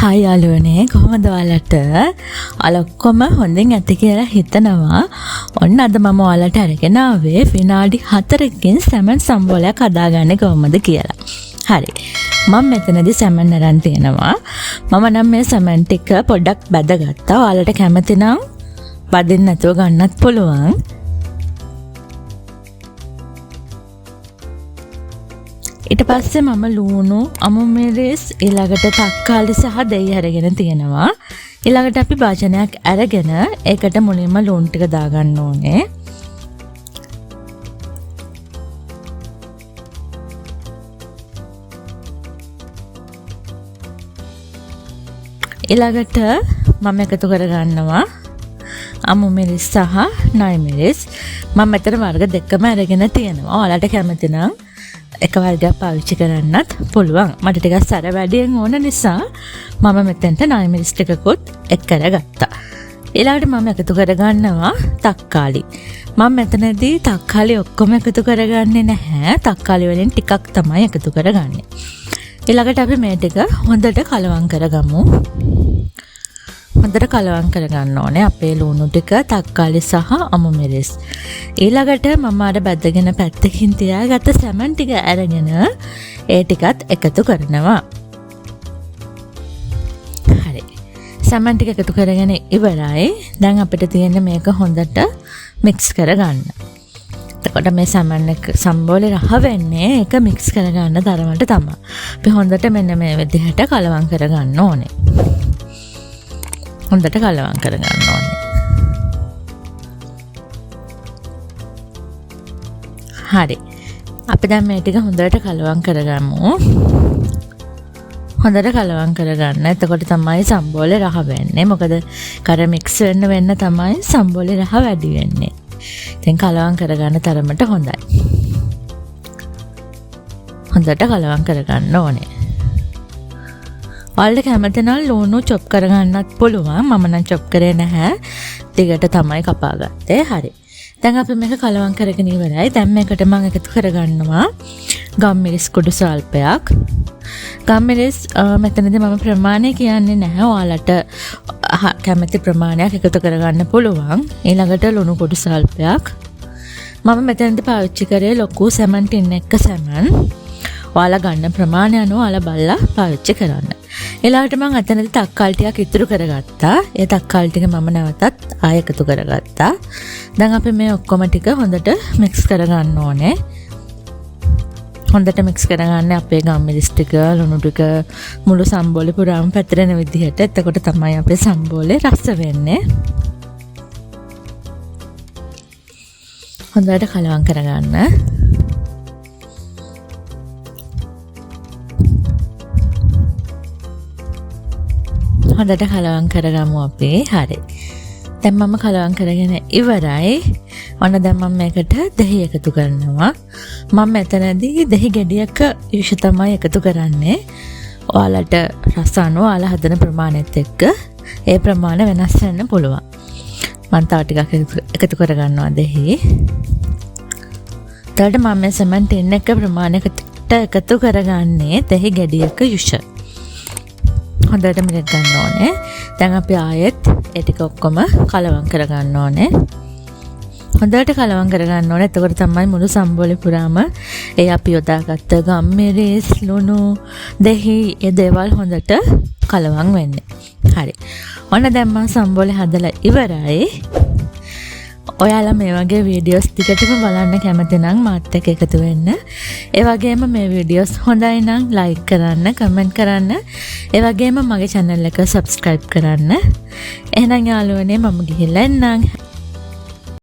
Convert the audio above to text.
Hi යාළුවනේ කොහොමද ඔයාලට? ඔයාලා ඔක්කොම හොඳින් ඇති කියලා හිතනවා. ඔන්න අද මම ඔයාලට අරගෙන ආවේ විනාඩි 4කින් සැමන් සම්බෝලයක් හදාගන්නේ කොහොමද කියලා. හරි. මම මෙතනදී සැමන් අරන් තියෙනවා. මම නම් මේ සැමන් ටික පොඩ්ඩක් බැදගත්තා. ඔයාලට කැමති නම් බදින්න නැතුව ගන්නත් පුළුවන්. ඊට පස්සේ මම ලුණු අමු මිරිස් ඊළඟට තක්කාලි සහ දෙයි අරගෙන තියෙනවා. ඊළඟට අපි භාජනයක් අරගෙන ඒකට මුලින්ම ලුණු ටික දාගන්න ඕනේ. ඊළඟට මම එකතු කරගන්නවා අමු මිරිස් සහ නයි මිරිස්. මම මෙතන වර්ග දෙකම අරගෙන තියෙනවා. ඔයාලට කැමති නම් එක වර්ගයක් පාවිච්චි කරන්නත් පුළුවන්. මට ටිකක් සැර වැඩියෙන් ඕන නිසා මම මෙතෙන්ට නයි මිරිස් ටිකකුත් එක් කරගත්තා. ඊළඟට මම එකතු කරගන්නවා තක්කාලි. මම මෙතනදී තක්කාලි ඔක්කොම එකතු කරගන්නේ නැහැ. තක්කාලි වලින් ටිකක් තමයි එකතු කරගන්නේ. ඊළඟට අපි මේ ටික හොඳට කලවම් කරගමු. හොඳට කලවම් කරගන්න ඕනේ අපේ ලුණු ටික, තක්කාලි සහ අමු මිරිස්. ඊළඟට මම අර බැදගෙන පැත්තකින් තියාගත්ත සැමන් ටික අරගෙන ඒ ටිකත් එකතු කරනවා. හරි. සැමන් ටික එකතු කරගෙන ඉවරයි. දැන් අපිට තියෙන්නේ මේක හොඳට මික්ස් කරගන්න. එතකොට මේ සැමන් එක සම්බෝලේ රහ වෙන්නේ ඒක මික්ස් කරගන්න තරමට තමයි. අපි හොඳට මෙන්න මේ විදිහට කලවම් කරගන්න ඕනේ. හොඳට කලවම් කරගන්න ඕනේ. හරි. අපි දැන් මේ ටික හොඳට කලවම් කරගමු. හොඳට කලවම් කරගන්න. එතකොට තමයි සම්බෝලේ රහ වෙන්නේ. මොකද කර මික්ස් වෙන්න තමයි සම්බෝලේ රහ වැඩි වෙන්නේ. දැන් කලවම් කරගන්න තරමට හොඳයි. හොඳට කලවම් කරගන්න ඕනේ. ඔයාලට කැමති නම් ලුණු චොප් කරගන්නත් පුළුවන්. මම නම් චොප් කරේ නැහැ. දිගට තමයි කපාගත්තේ. හරි. දැන් අපි මේක කලවම් කරගෙන ඉවරයි. දැන් මේකට මම එකතු කරගන්නවා ගම්මිරිස් කුඩු සල්පයක්. ගම්මිරිස් මෙතනදී මම ප්‍රමාණය කියන්නේ නැහැ. ඔයාලට කැමති ප්‍රමාණයක් එකතු කරගන්න පුළුවන්. ඊළඟට ලුණු කුඩු සල්පයක්. මම මෙතනදී පාවිච්චි කරේ ලොකු සැමන් ටින් එක සැමන්. ඔයාලා ගන්න ප්‍රමාණය අනුව ඔයාලා බලලා පාවිච්චි කරන්න. ඊළඟට මම අතනදී තක්කාලි ටිකක් ඉතුරු කරගත්තා. ඒ තක්කාලි ටික මම නැවතත් ආයෙ එකතු කරගත්තා. දැන් අපි මේ ඔක්කොම ටික හොඳට මික්ස් කරගන්න ඕනේ. හොඳට මික්ස් කරගන්න අපේ ගම්මිරිස් ටික, ලුණු ටික මුළු සම්බෝලේ පුරාම පැතිරෙන විදිහට. එතකොට තමයි අපේ සම්බෝලේ රස වෙන්නේ. හොඳට කලවම් කරගන්න. හොඳට කලවම් කරගමු අපි. හරි. දැන් මම කලවම් කරගෙන ඉවරයි. ඔන්න දැන් මම මේකට දහි එකතු කරනවා. මම මෙතනදී දහි ගෙඩියක යුෂ තමයි එකතු කරන්නේ. ඔයාලට රස අනුව ඔයාලා හදන ප්‍රමාණයත් එක්ක ඒ ප්‍රමාණය වෙනස් වෙන්න පුළුවන්. මම තව ටිකක් එකතු කරගන්නවා දහි. ඊට මම මේ සෙමන් ටින් එක ප්‍රමාණයකට එකතු කරගන්නේ දහි ගෙඩියක යුෂ. හොඳට මිරිස් ගන්න ඕනේ. දැන් අපි ආයෙත් ඒ ටික ඔක්කොම කලවම් කරගන්න ඕනේ. හොඳට කලවම් කරගන්න ඕනේ. එතකොට තමයි මුළු සම්බෝලේ පුරාම ඒ අපි යොදාගත්ත ගම්මිරිස්, ලුණු, දහි ඒ දේවල් හොඳට කලවම් වෙන්නේ. හරි. ඔන්න දැන් මම සම්බෝලේ හදලා ඉවරයි. ඔයාලා මේ වගේ වීඩියෝස් ටිකටම බලන්න කැමති නම් මාත් එක්ක එකතු වෙන්න. ඒ වගේම මේ වීඩියෝස් හොඳයි නම් ලයික් කරන්න, කමෙන්ට් කරන්න. ඒ වගේම මගේ channel එක subscribe කරන්න. එහෙනම් යාළුවනේ මම ගිහිල්ලා එන්නම්.